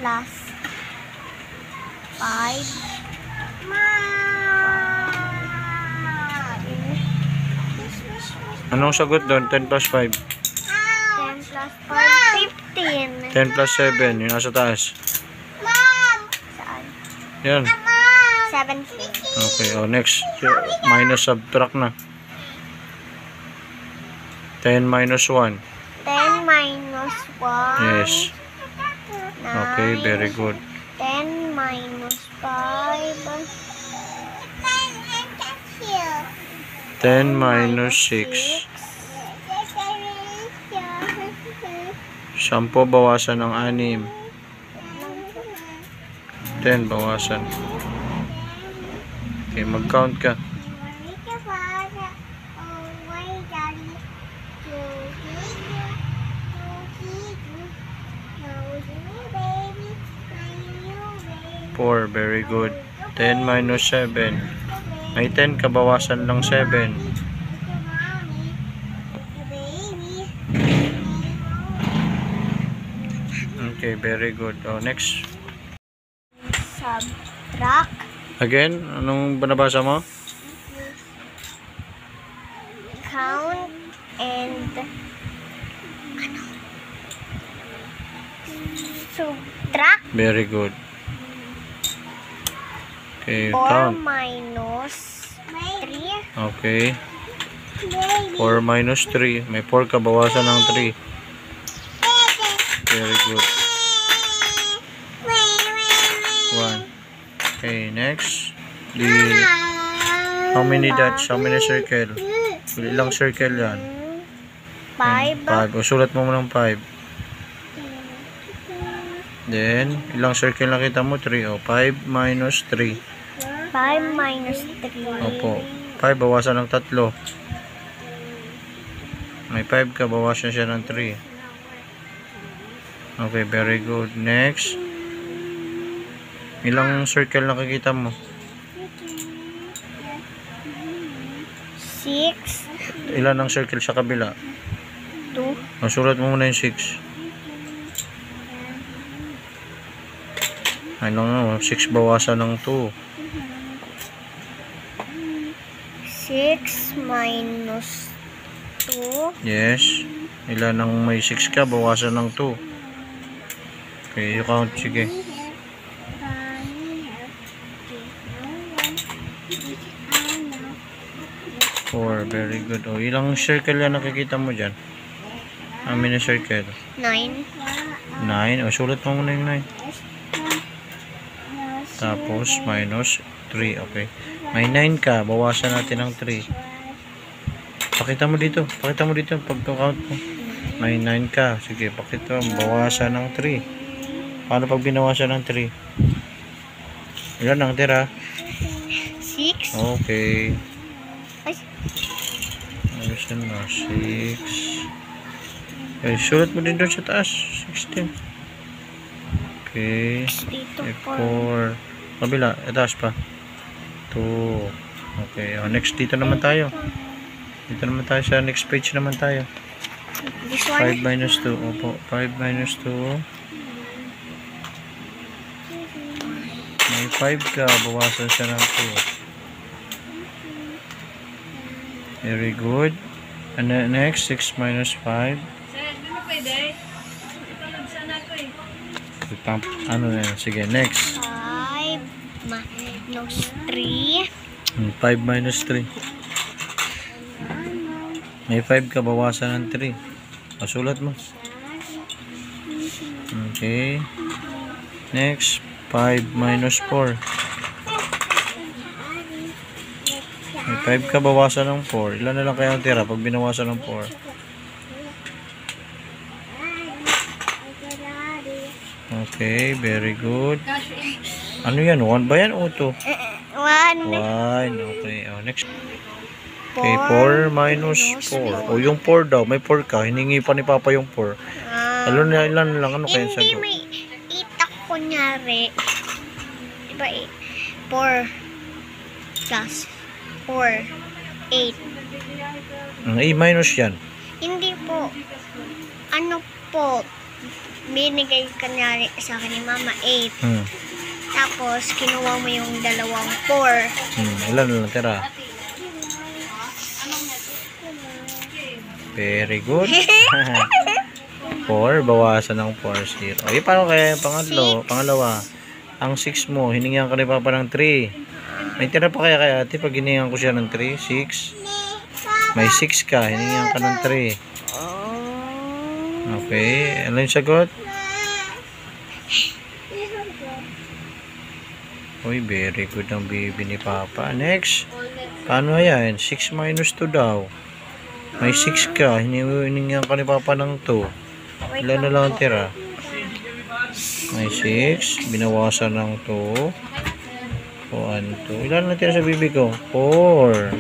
plus 5. Anong sagot doon? 10 plus 5. 10 plus 5, 15. 10 plus 7. Yung nasa taas. Saan? Yan. 17. Okay. Oh, next. Minus subtract na. 10 minus 1. 10 minus 1. Yes. Okay, very good. 10 minus 5. 10 minus 6. 10 bawasan ng 6. 10 bawasan. Okay, mag-count ka. Four, very good. 10 minus 7. May 10 ka, bawasan lang 7. Okay, very good. Oh, next. Subtract. Again, anong binabasa mo? Count and subtract. Very good. Okay, 4 count. minus 3. Okay. 4 minus 3. May 4 ka, bawasan ng 3. Very good. 1. Okay, next. How many dots? How many circle? Ilang circle yan? 5. 5. O, sulat mo ng 5. Then, ilang circle nakita mo? 3. O, 5 minus 3. 5 minus 3. Opo. 5, bawasan ng 3. May 5 ka, bawasan siya ng 3. Okay, very good. Next. Ilang circle nakikita mo? 6. Ilan ang circle sa kabila? 2. O, sulat mo muna yung 6. Ano nga, 6 bawasan ng 2. 6 minus 2. Yes. Ilan ang may 6 ka, bawasan ng 2. Okay, you count. Sige. 4. Very good. O, ilang circle yan nakikita mo dyan? How many circle? 9. 9. O, sulat mo muna yung 9. Tapos, minus 3. Okay. May 9 ka. Bawasan natin ng 3. Pakita mo dito. Pakita mo dito. Pagka-count mo. May 9 ka. Sige, pakita mo. Bawasan ng 3. Paano pag binawasan ng 3? Ilan ang tira? 6. Okay. Ay, Ayusin mo. 6. Okay, sulat mo din doon sa taas. 16. Okay. dito 4. Kabila. Itaas pa. 2. Okay. O, next dito naman tayo. Dito naman tayo sa next page naman tayo. This 5 one. minus 2. Opo. 5 minus 2. May 5 ka. Bawasan siya ng 2. Very good. And then next, 6 minus 5. Ano na yan? Sige, next. 5 minus 3. 5 minus 3. May 5 ka, bawasan ng 3. Pasulat mo. Okay. Next, 5 minus 4. May 5 ka, bawasan ng 4. Ilan na lang kaya ang tira pag binawasan ng 4? Okay, very good. Ano yan? 1 ba yan o 2? 1. 1. Okay. Oh, next. Okay, 4 minus 4. O, yung 4 daw. May 4 ka. Hiningi pa ni Papa yung 4. Ilan lang? Ano kaya Hindi, sagot? may itak kunyari. Diba 4 plus 4, 8. A minus yan. Hindi po. Ano po? binigay kanyari sa akin ni Mama 8. Hmm. Tapos, kinuha mo yung dalawang 4. Ilan na lang tira? Very good. 4, bawasan ng 4, 0. Okay, paano kaya yung pangalawa? Ang 6 mo, hiningihan ka ni Papa ng 3. May tira pa kaya kay ate pag hiningihan ko siya ng 3? 6? May 6 ka, hiningihan ka ng 3. Okay, ano yung sagot? Uy, very good ang bibi ni Papa. Next, paano yan? 6 minus 2 daw. May 6 ka, hiningihan ka ni Papa ng 2. Ilan na lang ang tira? May 6, binawasan ng 2. 1, 2. Ilan na tira sa bibi ko? 4.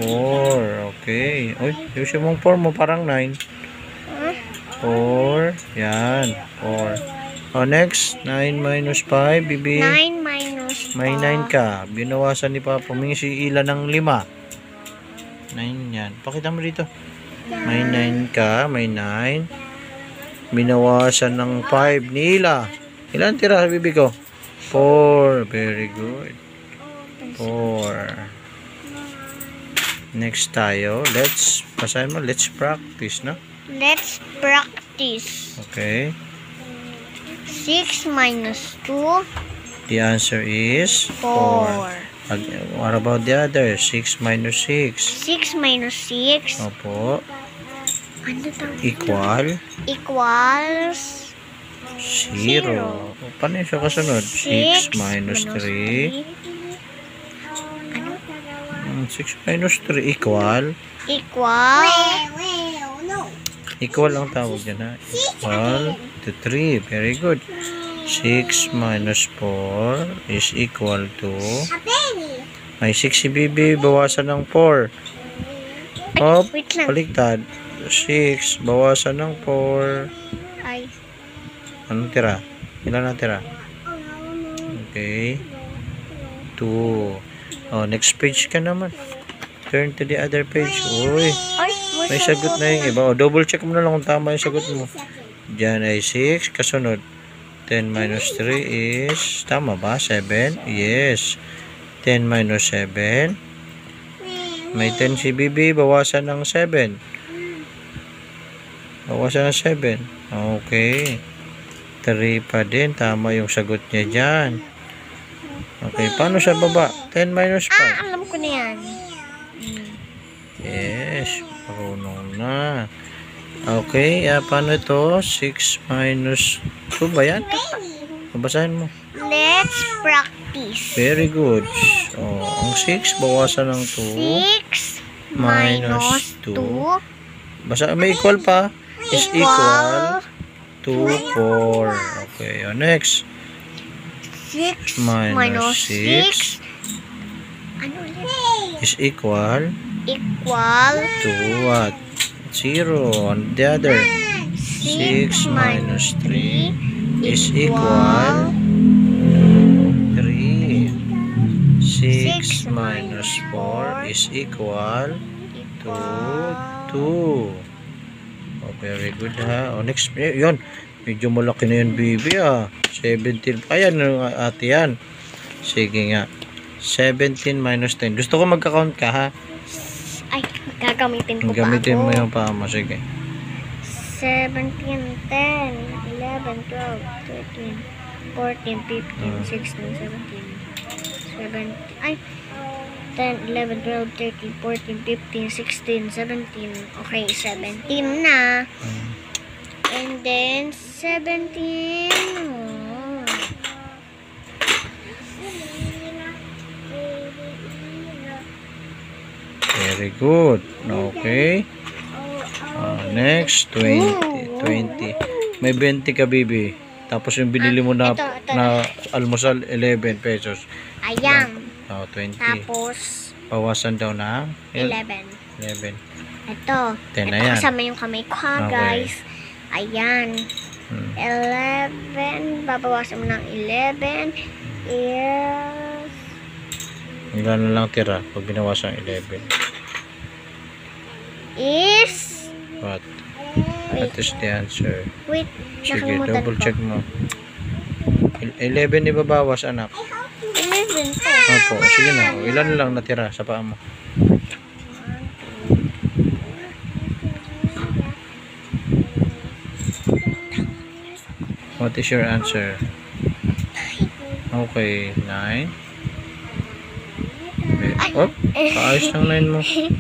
4, okay. Uy, yung mong 4 mo parang 9. 4, yan, 4. O, next, 9 minus 5, bibi. 9 minus 5. May 9 ka. Binawasan ni Papa. Humingi si Ila ng 5. 9 yan. Pakita mo dito. May 9 ka. May 9. Binawasan ng 5 ni Ila. Ilan tira sa bibi ko? 4. Very good. 4. Next tayo. Basahin mo. Let's practice, no? Let's practice. Okay. 6 minus 2. The answer is 4. What about the other? 6 minus 6. 6 minus 6. Opo. Ano tawag? Equals 0. Paano yung siya kasunod? 6 minus 3. Ano? 6 minus 3 equal. Equal ang tawag dyan, ha? Equal to 3. Very good. 6 minus 4 is equal to... May 6 si Bibi. Bawasan ng 4. Hop. Wait lang. Baliktad. 6. Bawasan ng 4. Ay. Anong tira? Ilan ang tira? Okay. 2. Oh, next page ka naman. Turn to the other page. Uy. Ay, May sagot na yung iba. O, double check mo na lang kung tama yung sagot mo. Diyan ay 6. Kasunod. 10 minus 3 is... Tama ba? 7? Yes. 10 minus 7. May 10 si Bibi. Bawasan ng 7. Bawasan ng 7. Okay. 3 pa din. Tama yung sagot niya dyan. Okay. Paano sa baba? 10 minus 5. alam ko na yan. Yes. Marunong na. Okay. Paano ito? 6 minus 2 ba yan? Babasahin mo. Let's practice. Very good. Oh, ang 6, bawasan ng 2. 6 minus 2 Basta may equal pa. Is equal to 4. Okay. Next. 6 Minus 6 ano ulit? is equal To what? 0. On the other. 6 minus 3 is equal 3. 6 minus 4 is equal to 2. Oh, very good, ha. Oh, next. Yun. Medyo malaki na yun, baby, ah. 17. Ayan, ate yan. Sige nga. 17 minus 10. Gusto ko magka-count ka, ha? Ay, gagamitin ko Gamitin pa ako. mo yung pa mo. Sige. 17, 10, 11, 12, 13, 14, 15, 16, 17, 17, ay, 10, 11, 12, 13, 14, 15, 16, 17. Okay, 17 na. And then, 17. Oh. Very good. Okay. Next, 20. 20. May 20 ka, baby. Tapos yung binili mo na, ito. na almusal, 11 pesos. Ayan. Oh, 20. Tapos, Bawasan daw na 11. 11. Ito. 10 na Ito yan. kasama yung kamay ko, ha, Okay. guys. Ayan. 11. Babawasan mo ng 11. Is... Ilan na lang tira pag binawasan 11? Is... What? Wait, That is the answer. wait. Sige, Nakalimutan double ko. check mo. 11 ibabawas, anak. 11 po. Opo, sige na. Ilan lang natira sa paa mo? What is your answer? Okay, 9. Oh, paayos ng 9 mo. Hmm.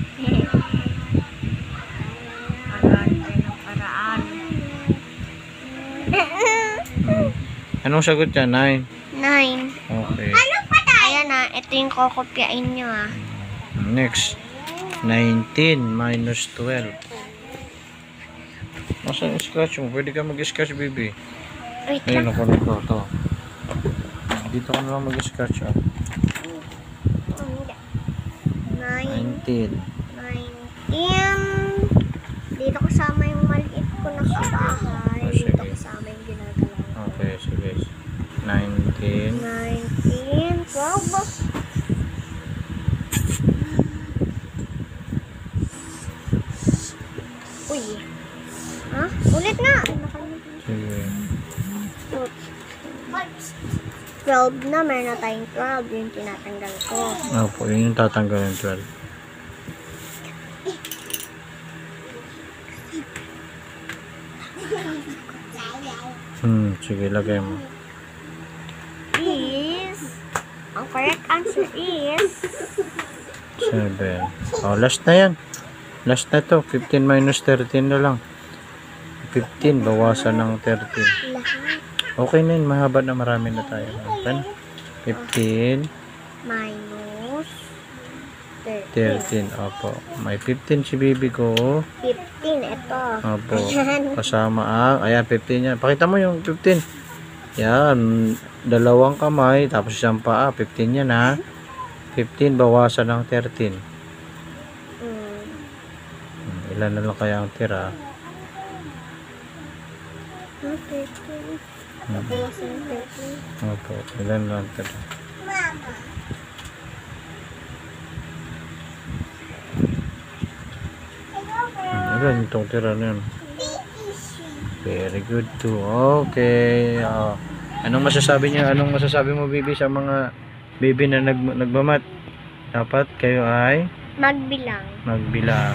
Anong sagot niya? 9. 9. Okay. Ayan na, ito yung kokopyain nyo ah. Next. 19 minus 12. Nasaan yung scratch mo? Pwede ka mag-scratch, baby. Wait Ayun lang. ako na to. Dito ka na lang mag-scratch, ah. 9. 19. 19. Dito kasama yung maliit ko na kabahay. Oh, Dito sige. kasama yung ginagalaw. Okay, sige. 19. 19. 12. Uy. Ha? Ulit nga. Sige. 12 na. Meron na tayong 12. Yung tinatanggal ko. Opo, yun yung tatanggalin 12. Sige, lagay mo. Ang correct answer is 7. Oh, last na yan. Last na to. 15 minus 13 na lang. 15, bawasan ng 13. lahat Okay na yun. Mahaba na, marami na tayo. Okay na. 15, minus 13. 13. Opo. May 15 si baby ko. 15. Ito. Opo. Kasama ang, ayan, 15 yan. Pakita mo yung 15. Yan. Dalawang kamay, tapos isang paa. 15 yan, ha. 15, bawasan ng 13. Ilan na lang kaya ang tira? 13. Bawasan ng 13. Opo. Ilan na lang tira? Ilan itong tira na yun? Very good too. Okay. Anong masasabi niya? Anong masasabi mo, baby, sa mga baby na nagmamat? Dapat kayo ay Magbilang. magbilang.